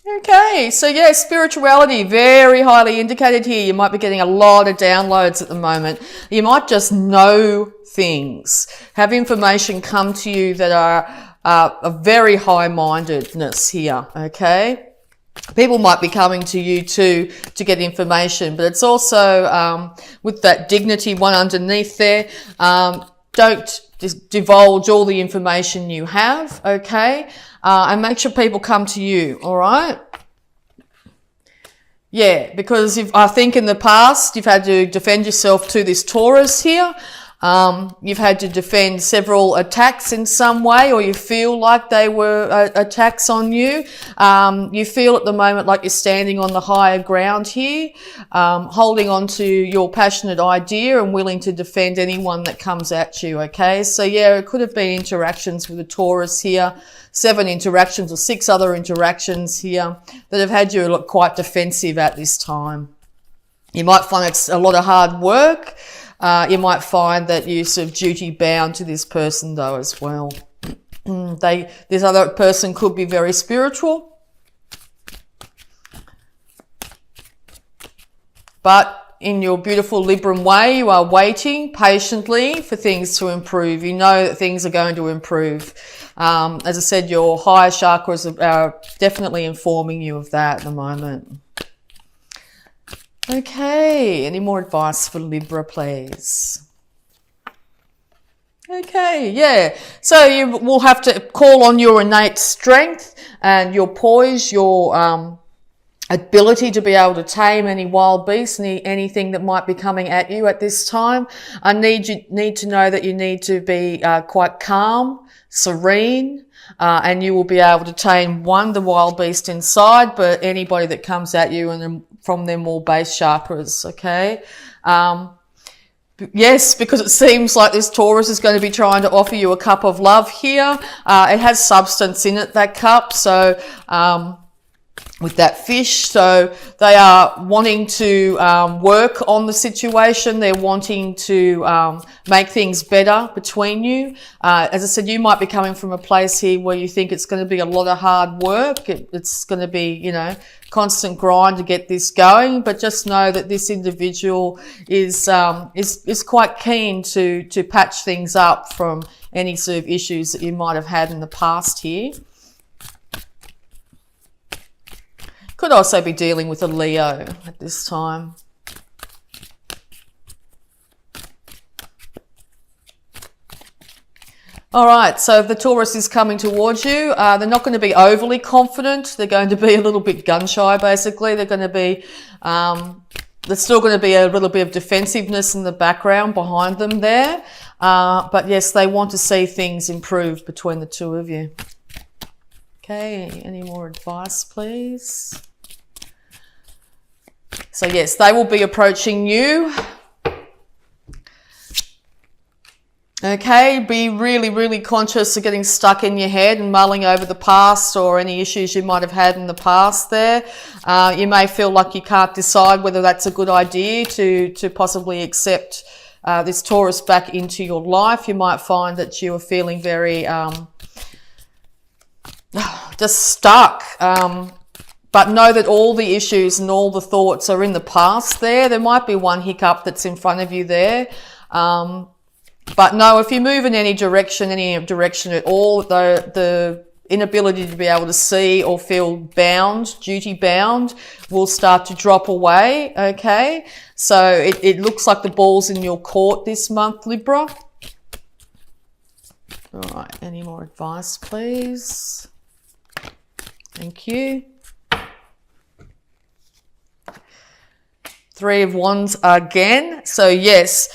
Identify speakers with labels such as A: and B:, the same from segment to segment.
A: Okay, so yeah, spirituality, very highly indicated here. You might be getting a lot of downloads at the moment. You might just know things, have information come to you that are a very high-mindedness here, okay? People might be coming to you too to get information, but it's also with that dignity one underneath there. Don't divulge all the information you have, okay? And make sure people come to you, all right? Yeah, because I think in the past you've had to defend yourself to this Taurus here. You've had to defend several attacks in some way, or you feel like they were attacks on you. You feel at the moment like you're standing on the higher ground here, holding on to your passionate idea and willing to defend anyone that comes at you, okay? So yeah, it could have been interactions with a Taurus here, 7 interactions or 6 other interactions here that have had you look quite defensive at this time. You might find it's a lot of hard work. You might find that you're sort of duty bound to this person though as well. This other person could be very spiritual, but in your beautiful Libran way, you are waiting patiently for things to improve. You know that things are going to improve. As I said, your higher chakras are definitely informing you of that at the moment. Okay, any more advice for Libra, please? Okay, yeah. So you will have to call on your innate strength and your poise, your ability to be able to tame any wild beast, anything that might be coming at you at this time. I need to know that you need to be quite calm, serene, and you will be able to tame the wild beast inside, but anybody that comes at you and then from their more base chakras, okay? Yes, because it seems like this Taurus is going to be trying to offer you a cup of love here. It has substance in it, that cup, so with that fish, so they are wanting to work on the situation. They're wanting to make things better between you. As I said, you might be coming from a place here where you think it's going to be a lot of hard work. It's going to be, you know, constant grind to get this going, but just know that this individual is quite keen to patch things up from any sort of issues that you might have had in the past here. Could also be dealing with a Leo at this time. All right, so if the Taurus is coming towards you, they're not going to be overly confident. They're going to be a little bit gun-shy, basically. They're going to be, there's still going to be a little bit of defensiveness in the background behind them there. But yes, they want to see things improve between the two of you. Okay, any more advice, please? So yes, they will be approaching you. Okay, be really, really conscious of getting stuck in your head and mulling over the past or any issues you might have had in the past there. You may feel like you can't decide whether that's a good idea to possibly accept this Taurus back into your life. You might find that you are feeling very just stuck. But know that all the issues and all the thoughts are in the past there. There might be one hiccup that's in front of you there. But no, if you move in any direction at all, the inability to be able to see or feel bound, duty bound, will start to drop away, okay? So it looks like the ball's in your court this month, Libra. All right, any more advice, please? Thank you. 3 of Wands again. So yes,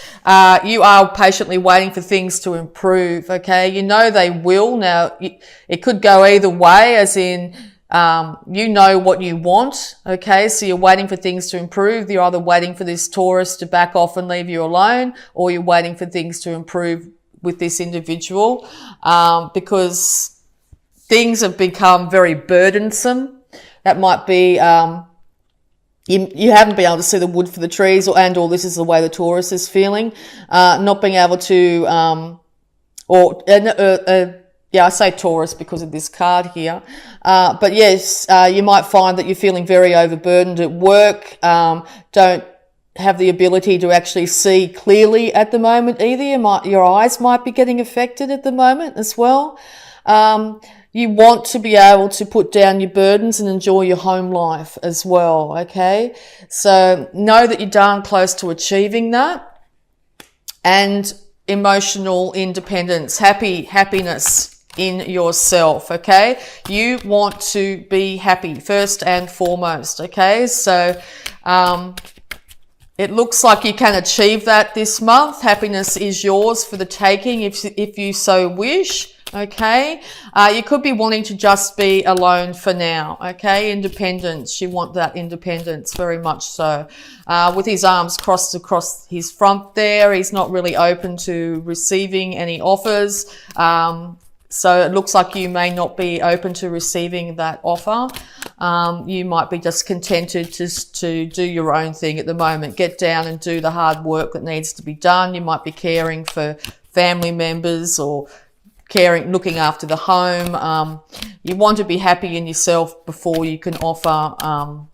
A: you are patiently waiting for things to improve, okay? You know they will. Now, it could go either way, as in, you know what you want, okay? So you're waiting for things to improve. You're either waiting for this Taurus to back off and leave you alone, or you're waiting for things to improve with this individual, because things have become very burdensome. That might be, you haven't been able to see the wood for the trees, or this is the way the Taurus is feeling. Not being able to, Yeah, I say Taurus because of this card here. But yes, you might find that you're feeling very overburdened at work. Don't have the ability to actually see clearly at the moment either. Your eyes might be getting affected at the moment as well. You want to be able to put down your burdens and enjoy your home life as well, okay? So know that you're darn close to achieving that. And emotional independence, happiness in yourself, okay? You want to be happy first and foremost, okay? So it looks like you can achieve that this month. Happiness is yours for the taking if you so wish, okay? You could be wanting to just be alone for now, okay? Independence, you want that independence very much so. With his arms crossed across his front there, he's not really open to receiving any offers. So it looks like you may not be open to receiving that offer. You might be just contented to do your own thing at the moment. Get down and do the hard work that needs to be done. You might be caring for family members or looking after the home. You want to be happy in yourself before you can offer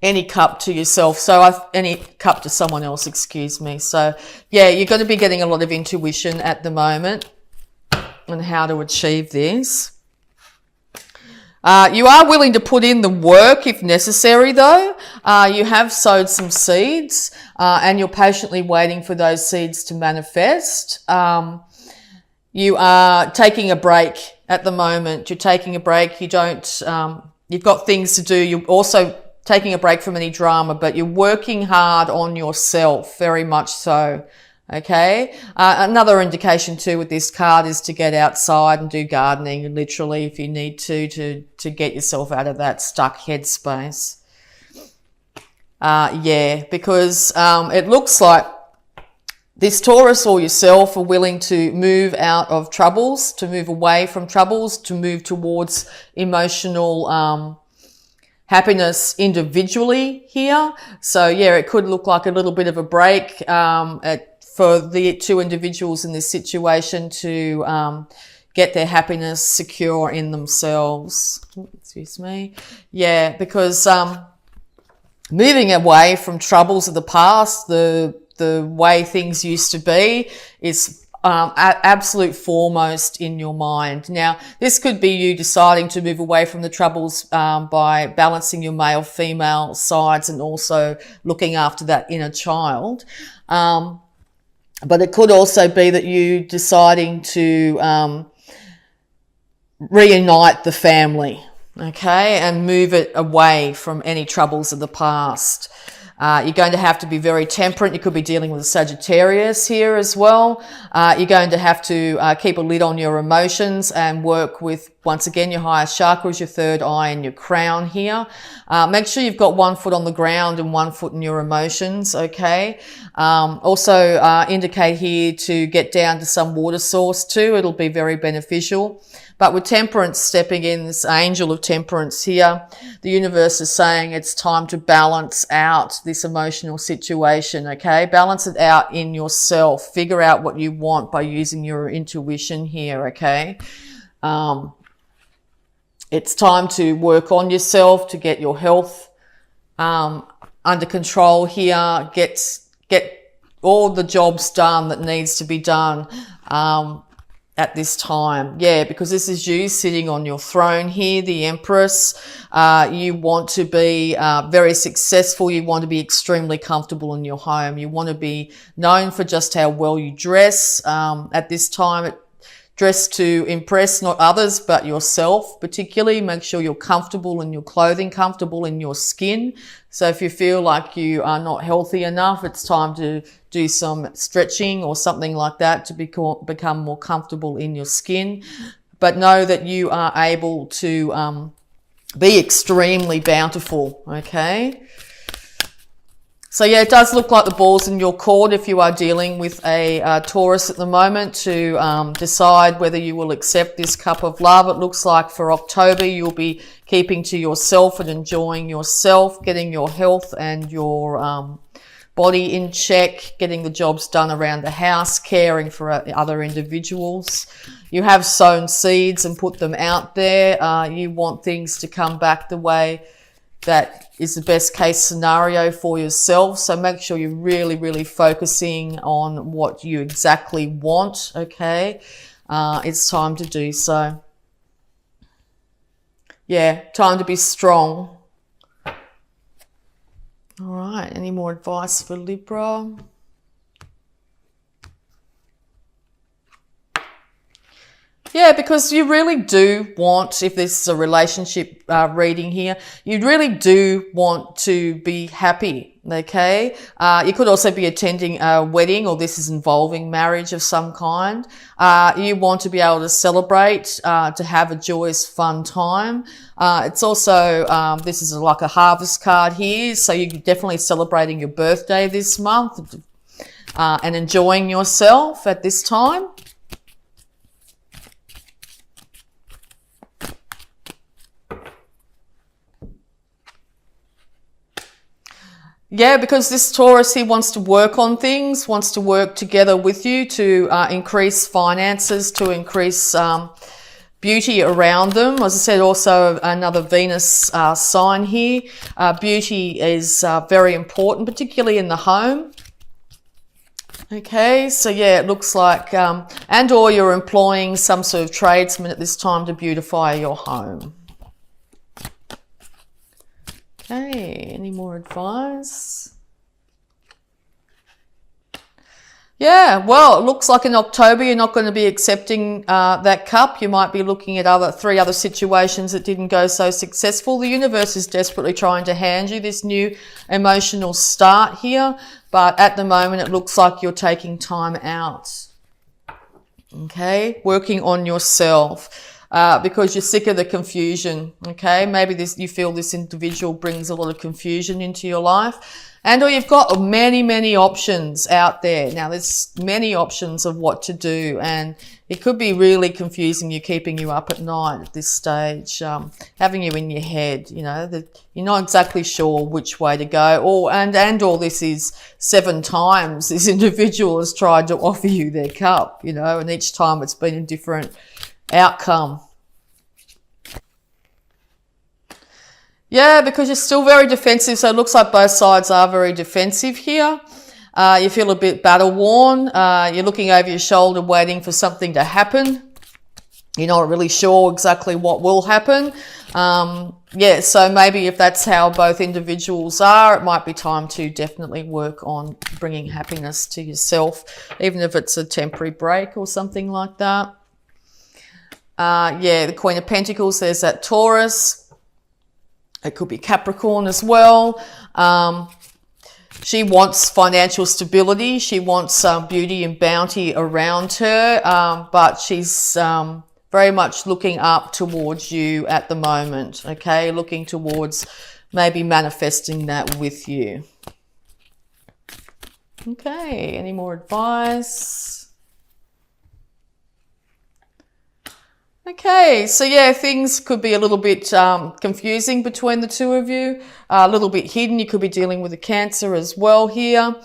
A: any cup to yourself. So any cup to someone else, excuse me. So yeah, you're going to be getting a lot of intuition at the moment on how to achieve this. You are willing to put in the work if necessary though. You have sowed some seeds and you're patiently waiting for those seeds to manifest. You are taking a break at the moment. You're taking a break. You've got things to do. You're also taking a break from any drama, but you're working hard on yourself, very much so. Okay. Another indication too with this card is to get outside and do gardening, literally, if you need to get yourself out of that stuck headspace. Yeah, because it looks like this Taurus or yourself are willing to move out of troubles, to move away from troubles, to move towards emotional happiness individually here. So yeah, it could look like a little bit of a break for the two individuals in this situation to get their happiness secure in themselves. Excuse me. Yeah, because moving away from troubles of the past, the way things used to be, is absolute foremost in your mind. Now, this could be you deciding to move away from the troubles by balancing your male-female sides and also looking after that inner child. But it could also be that you deciding to reunite the family, okay, and move it away from any troubles of the past. You're going to have to be very temperate. You could be dealing with a Sagittarius here as well. You're going to have to keep a lid on your emotions and work with, once again, your highest chakras, your third eye and your crown here. Make sure you've got 1 foot on the ground and 1 foot in your emotions, okay? Also indicate here to get down to some water source too. It'll be very beneficial. But with Temperance stepping in, this angel of Temperance here, the universe is saying it's time to balance out this emotional situation, okay? Balance it out in yourself. Figure out what you want by using your intuition here, okay? It's time to work on yourself, to get your health under control here. Get all the jobs done that needs to be done at this time. Yeah, because this is you sitting on your throne here, the Empress. You want to be very successful. You want to be extremely comfortable in your home. You want to be known for just how well you dress. At this time, dress to impress not others, but yourself particularly. Make sure you're comfortable in your clothing, comfortable in your skin. So if you feel like you are not healthy enough, it's time to do some stretching or something like that to become more comfortable in your skin. But know that you are able to be extremely bountiful, okay? So yeah, it does look like the ball's in your court if you are dealing with a Taurus at the moment to decide whether you will accept this cup of love. It looks like for October you'll be keeping to yourself and enjoying yourself, getting your health and your body in check, getting the jobs done around the house, caring for other individuals. you have sown seeds and put them out there. You want things to come back the way that is the best case scenario for yourself. So make sure you're really, really focusing on what you exactly want, okay? It's time to do so. Yeah, time to be strong. All right, any more advice for Libra? Yeah, because you really do want, if this is a relationship reading here, you really do want to be happy, okay? You could also be attending a wedding, or this is involving marriage of some kind. You want to be able to celebrate, to have a joyous, fun time. It's also, this is like a harvest card here, so you're definitely celebrating your birthday this month and enjoying yourself at this time. Yeah, because this Taurus, he wants to work on things, wants to work together with you to increase finances, to increase beauty around them. As I said, also another Venus sign here. Beauty is very important, particularly in the home. Okay, so yeah, it looks like, and or you're employing some sort of tradesman at this time to beautify your home. Okay, any more advice? Yeah, well, it looks like in October you're not going to be accepting that cup. You might be looking at three other situations that didn't go so successful. The universe is desperately trying to hand you this new emotional start here, but at the moment it looks like you're taking time out. Okay, working on yourself. Because you're sick of the confusion, okay? Maybe you feel this individual brings a lot of confusion into your life. And or you've got many, many options out there. Now, there's many options of what to do, and it could be really confusing you, keeping you up at night at this stage, having you in your head, you know, that you're not exactly sure which way to go. And all this is 7 times this individual has tried to offer you their cup, you know, and each time it's been a different outcome. Yeah, because you're still very defensive, so it looks like both sides are very defensive here. You feel a bit battle worn. You're looking over your shoulder waiting for something to happen. You're not really sure exactly what will happen. Yeah, so maybe if that's how both individuals are, it might be time to definitely work on bringing happiness to yourself, even if it's a temporary break or something like that. Yeah, the Queen of Pentacles, there's that Taurus. It could be Capricorn as well. She wants financial stability. She wants beauty and bounty around her, but she's very much looking up towards you at the moment, okay? Looking towards maybe manifesting that with you. Okay, any more advice? Okay, so yeah, things could be a little bit confusing between the two of you, a little bit hidden. You could be dealing with a Cancer as well here.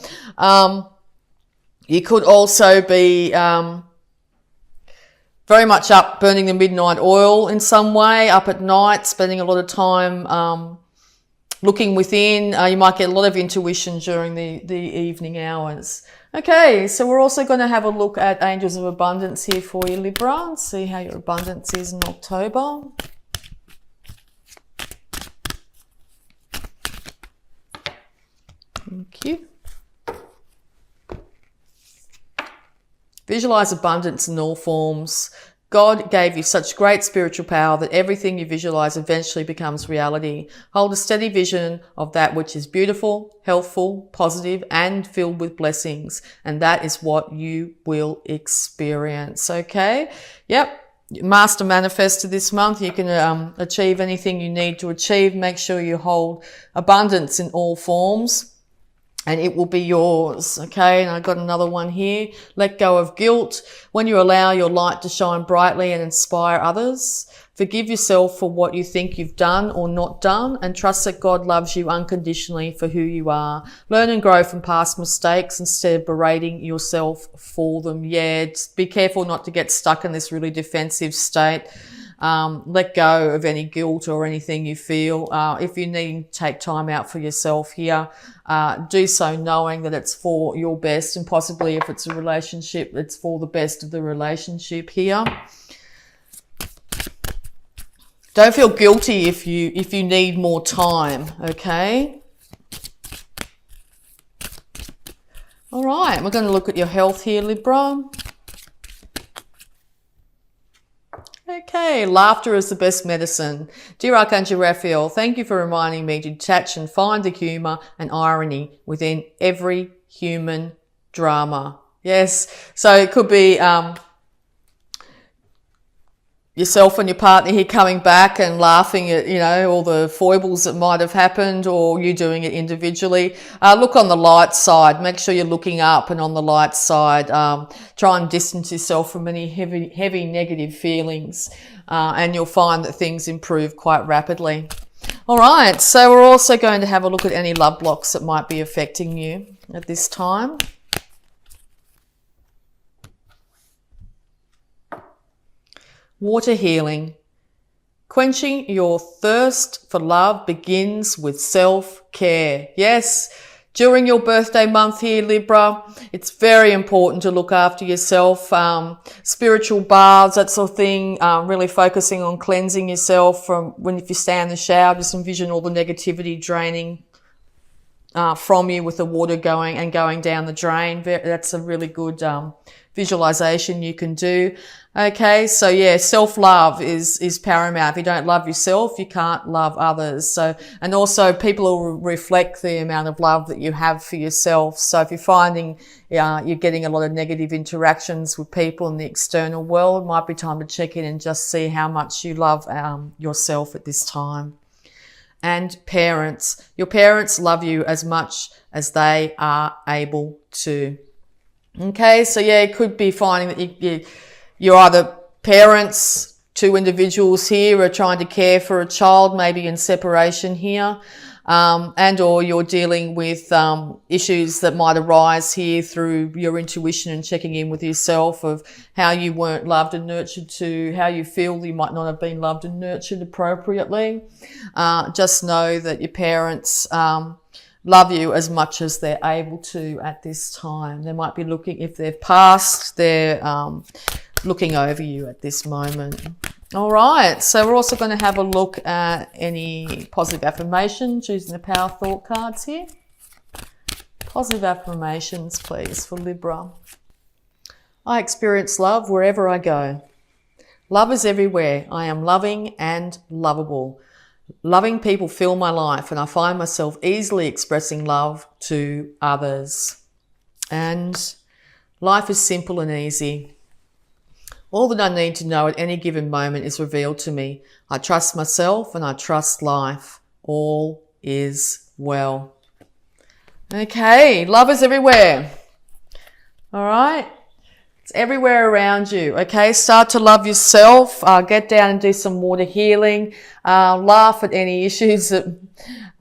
A: You could also be very much up burning the midnight oil in some way, up at night, spending a lot of time looking within. You might get a lot of intuition during the evening hours. Okay, so we're also going to have a look at Angels of Abundance here for you, Libra, and see how your abundance is in October. Thank you. Visualize abundance in all forms. God gave you such great spiritual power that everything you visualize eventually becomes reality. Hold a steady vision of that which is beautiful, healthful, positive, and filled with blessings. And that is what you will experience. Okay? Yep. Master Manifestor this month. You can achieve anything you need to achieve. Make sure you hold abundance in all forms, and it will be yours. Okay, and I got another one here. Let go of guilt. When you allow your light to shine brightly and inspire others, Forgive yourself for what you think you've done or not done, and trust that God loves you unconditionally for who you are. Learn and grow from past mistakes instead of berating yourself for them. Yeah, be careful not to get stuck in this really defensive state. Let go of any guilt or anything you feel. If you need to take time out for yourself here, do so knowing that it's for your best, and possibly if it's a relationship, it's for the best of the relationship here. Don't feel guilty if you need more time, okay? All right, we're going to look at your health here, Libra. Okay, laughter is the best medicine. Dear Archangel Raphael, thank you for reminding me to detach and find the humour and irony within every human drama. Yes, so it could be yourself and your partner here coming back and laughing at, all the foibles that might have happened, or you doing it individually. Look on the light side. Make sure you're looking up and on the light side. Try and distance yourself from any heavy negative feelings, and you'll find that things improve quite rapidly. All right, so we're also going to have a look at any love blocks that might be affecting you at this time. Water healing. Quenching your thirst for love begins with self-care. Yes, during your birthday month here, Libra, it's very important to look after yourself. Spiritual baths, that sort of thing, really focusing on cleansing yourself from if you stay in the shower, just envision all the negativity draining from you with the water going down the drain. That's a really good visualization you can do. Okay, so yeah, self-love is paramount. If you don't love yourself, you can't love others. So, and also people will reflect the amount of love that you have for yourself. So if you're finding you're getting a lot of negative interactions with people in the external world, it might be time to check in and just see how much you love yourself at this time. And parents, your parents love you as much as they are able to. Okay, so yeah, it could be finding that you're either parents, two individuals here are trying to care for a child, maybe in separation here, and or you're dealing with issues that might arise here through your intuition and checking in with yourself of how you weren't loved and nurtured, to how you feel you might not have been loved and nurtured appropriately. Just know that your parents love you as much as they're able to at this time. They might be looking, if they've passed, they're looking over you at this moment. All right, so we're also going to have a look at any positive affirmations using the Power Thought cards here. Positive affirmations, please, for Libra. I experience love wherever I go. Love is everywhere. I am loving and lovable. Loving people fill my life, and I find myself easily expressing love to others. And life is simple and easy. All that I need to know at any given moment is revealed to me. I trust myself and I trust life. All is well. Okay, love is everywhere. All right. It's everywhere around you. Okay, start to love yourself. Get down and do some water healing. Laugh at any issues that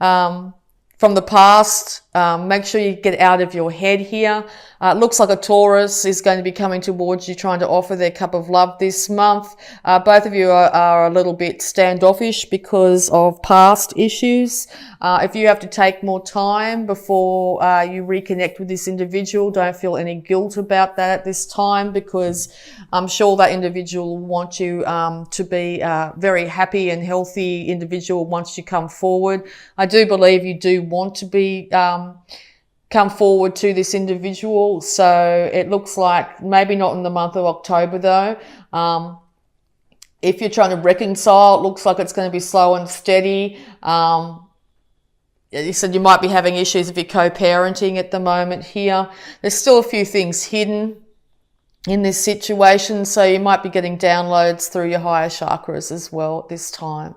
A: from the past. Make sure you get out of your head here. It looks like a Taurus is going to be coming towards you, trying to offer their cup of love this month. Both of you are a little bit standoffish because of past issues. If you have to take more time before you reconnect with this individual, don't feel any guilt about that at this time, because I'm sure that individual will want you to be a very happy and healthy individual once you come forward. I do believe you do want to be come forward to this individual. So it looks like maybe not in the month of October though. If you're trying to reconcile, it looks like it's going to be slow and steady. You said you might be having issues if you're co-parenting at the moment here. There's still a few things hidden in this situation, so you might be getting downloads through your higher chakras as well at this time.